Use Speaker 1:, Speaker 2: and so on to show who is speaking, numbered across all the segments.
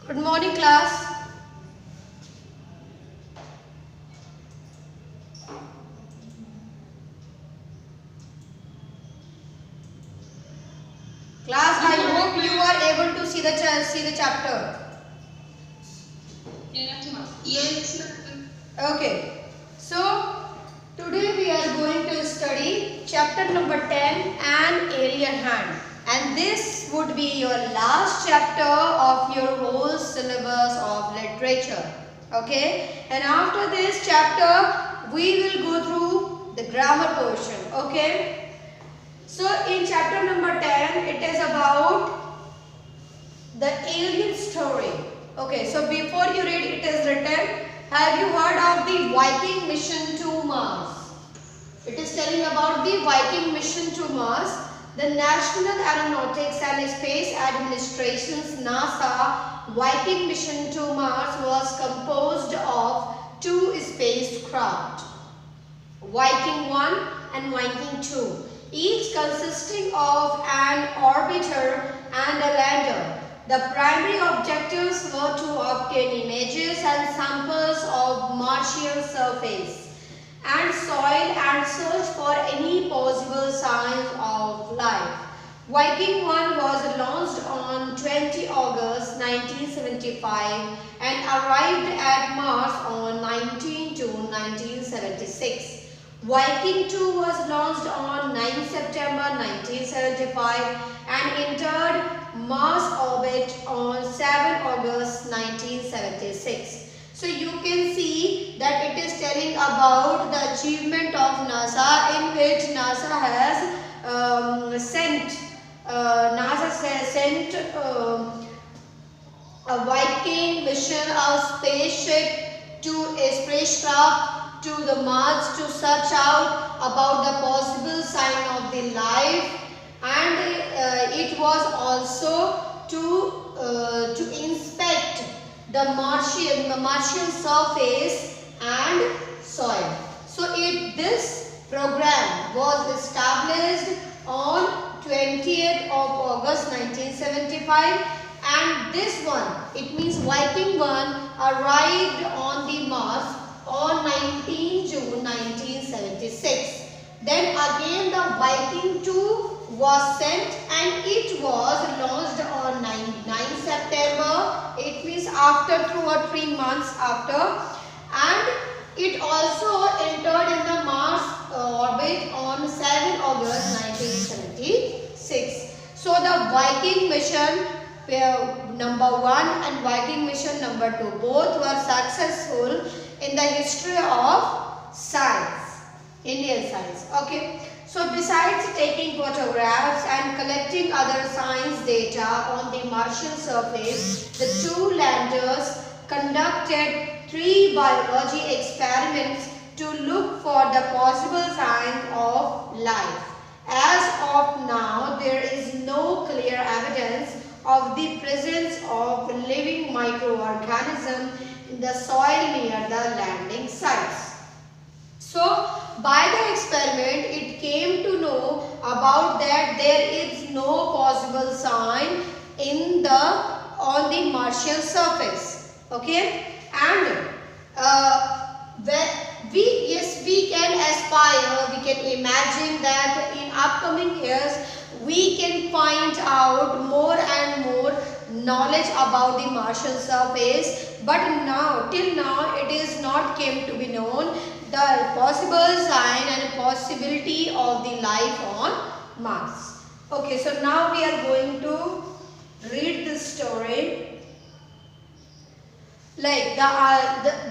Speaker 1: Good morning, class. Class, I hope you are able to see the chapter.
Speaker 2: Yes.
Speaker 1: Okay. So today we are going to study chapter number 10, An Alien Hand, and this would be your last chapter of your whole syllabus of literature. Okay, and after this chapter we will go through the grammar portion. Okay. So in chapter number 10 it is about the alien story. Okay, so before you read, it is written, have you heard of the Viking mission to Mars? It is telling about the Viking mission to Mars. The National Aeronautics and Space Administration's NASA Viking mission to Mars was composed of two spacecraft, Viking 1 and Viking 2, each consisting of an orbiter and a lander. The primary objectives were to obtain images and samples of Martian surface and soil and search for any possible signs of life. Viking 1 was launched on 20 August 1975 and arrived at Mars on 19 June 1976. Viking 2 was launched on 9 September 1975 and entered Mars orbit on 7 August 1976. So you can see that it is telling about the achievement of NASA, in which NASA has sent a Viking mission, a spaceship to a spacecraft to the Mars to search out about the possible sign of the life, and it was also to inspect the Martian surface and soil. So this program was established on 20th of August 1975, and this one, it means Viking 1, arrived on the Mars on 19 June 1976. Then again the Viking 2 was sent and it was launched on 9 September. It means after 2 or 3 months after, and it also entered in the Mars orbit on 7 August 1976. So the Viking mission number 1 and Viking mission number 2 both were successful in the history of science, Indian science. Okay. So besides taking photographs and collecting other science data on the Martian surface, the two landers conducted 3 biology experiments to look for the possible signs of life. As of now, there is no clear evidence of the presence of living microorganisms in the soil near the landing sites. So, by the experiment, it came to know about that there is no possible sign on the Martian surface. Okay, and we can aspire, we can imagine that in upcoming years we can find out more and more knowledge about the Martian surface, but till now it is not came to be known the possible sign and possibility of the life on Mars. Okay, so now we are going to read this story. Like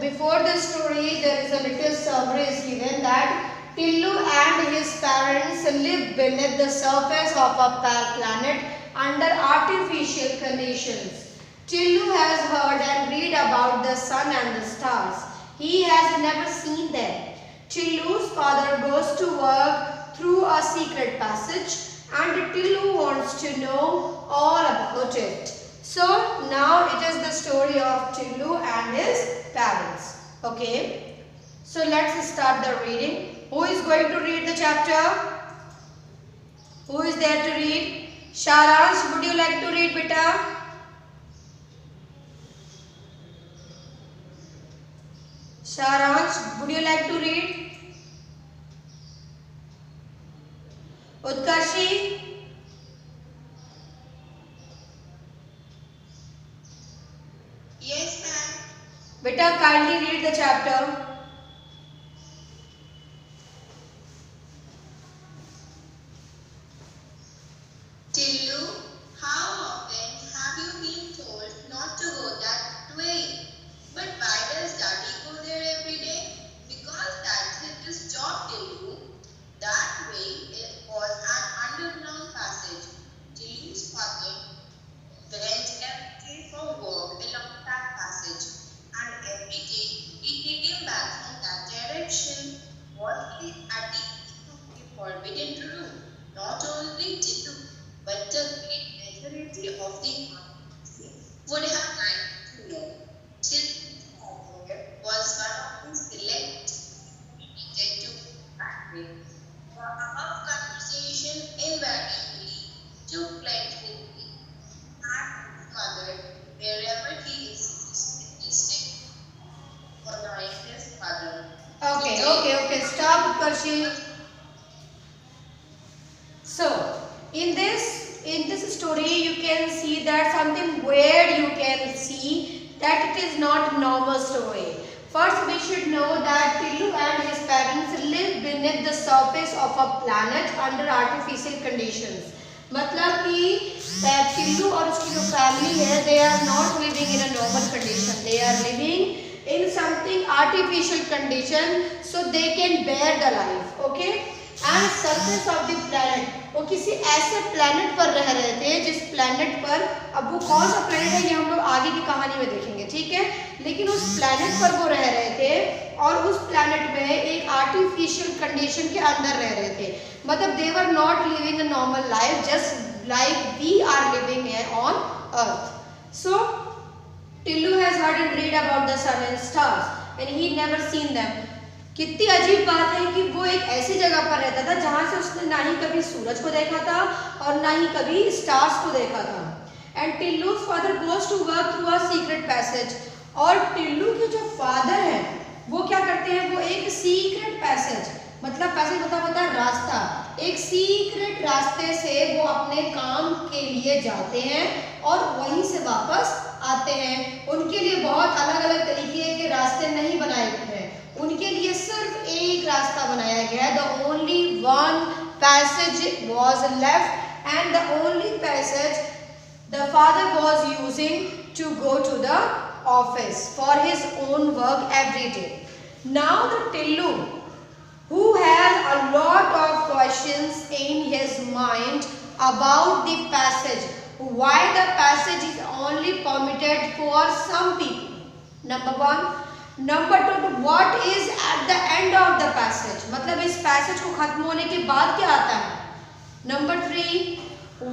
Speaker 1: before the story, there is a little summary is given that Tillu and his parents live beneath the surface of a planet under artificial conditions. Tillu has heard and read about the sun and the stars. He has never seen them. Tillu's father goes to work through a secret passage and Tillu wants to know all about it. So now it is the story of Tillu and his parents. Okay. So let's start the reading. Who is going to read the chapter? Who is there to read? Sharansh, would you like to read, beta? Saransh, would you like to read? Utkarshi?
Speaker 2: Yes, ma'am.
Speaker 1: Beta, kindly read the chapter.
Speaker 2: Tillu, how often have you been told not to go that way? But why does Daddy go there every day? Because that's his job, Tillu. That way it was an underground passage. Tillu's father went every day for work along that passage, and every day he came back from that direction. Was it at the end of the forbidden room? Not only Tillu, but the great majority of the would have liked to know. Tillu's father was one of the select needed to that way. The above conversation invariably took place with me and his mother wherever he is staying, annoying his father.
Speaker 1: Okay. Stop, Utkarshi. So, in this story, you can see that something weird. You can see that it is not a normal story. First, we should know that Tillu and his parents live beneath the surface of a planet under artificial conditions. मतलब कि टिल्लू और उसकी जो family है, they are not living in a normal condition. They are living in something artificial condition, so they can bear the life. Okay? And surface of the planet, वो किसी ऐसे planet पर रह रहे थे जिस प्लैनेट पर, अब वो कौन सा प्लैनेट है ये हम लोग आगे की कहानी में देखेंगे, ठीक है, लेकिन उस प्लैनेट पर वो रह रहे थे और उस प्लैनेट में एक आर्टिफिशियल कंडीशन के अंदर रह रहे थे. मतलब they were not living a normal life just like we are living on earth. So Tillu has heard and read about the sun and stars and he never seen them. कितनी अजीब बात है कि वो एक ऐसी जगह पर रहता था जहां से उसने ना ही कभी सूरज को देखा था और ना ही कभी स्टार्स को देखा था. And Tillu's father goes to work through a secret passage. और टिल्लू के जो फादर हैं वो क्या करते हैं, वो एक सीक्रेट पैसेज, मतलब पैसेज मतलब रास्ता, एक सीक्रेट रास्ते से वो अपने काम के लिए जाते हैं और वहीं से वापस आते हैं. उनके लिए बहुत अलग अलग तरीके के रास्ते नहीं बनाए गए हैं, उनके लिए सिर्फ एक रास्ता बनाया गया है. The only one passage was left and the only passage the father was using to go to the office for his own work every day. Now the Tillu who has a lot of questions in his mind about the passage, why the passage is only permitted for some people, number one. Number two, what is at the end of the passage, मतलब इस passage को खत्म होने के बाद क्या आता है. Number three,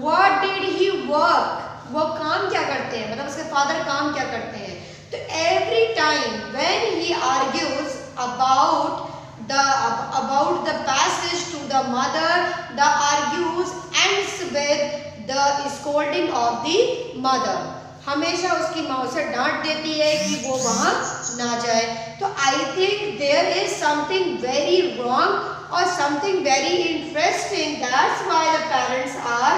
Speaker 1: what did he work, वो काम क्या करते हैं, मतलब उसके फादर काम क्या करते हैं. तो every time when he argues about the passage to the mother, the argues ends with the scolding of the mother. हमेशा उसकी माँ उसे डांट देती है कि वो वहाँ ना जाए. तो I think there is something very wrong और something very interesting. That's why the parents are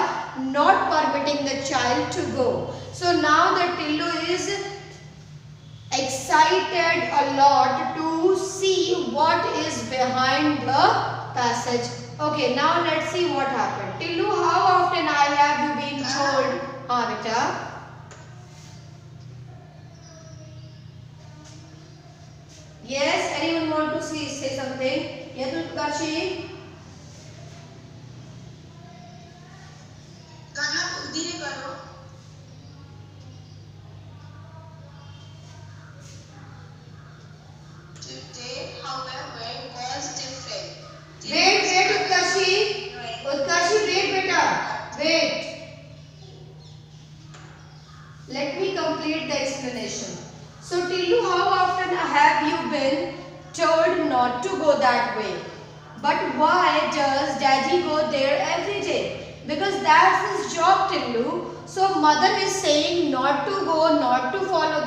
Speaker 1: not permitting the child to go. So now the Tillu is excited a lot to see what is behind the passage. Okay, now let's see what happened. Tillu, how often have you been told? हाँ बेटा. Yes, anyone want to say something? Yes, Utkarshi.
Speaker 2: गाना धीरे करो. Today, however, was different.
Speaker 1: Wait, Utkarshi. Utkarshi, wait, beta. Wait. Let me complete the explanation. So, Tillu, how often have you been told not to go that way? But why does Daddy go there every day? Because that's his job, Tillu. So, mother is saying not to go, not to follow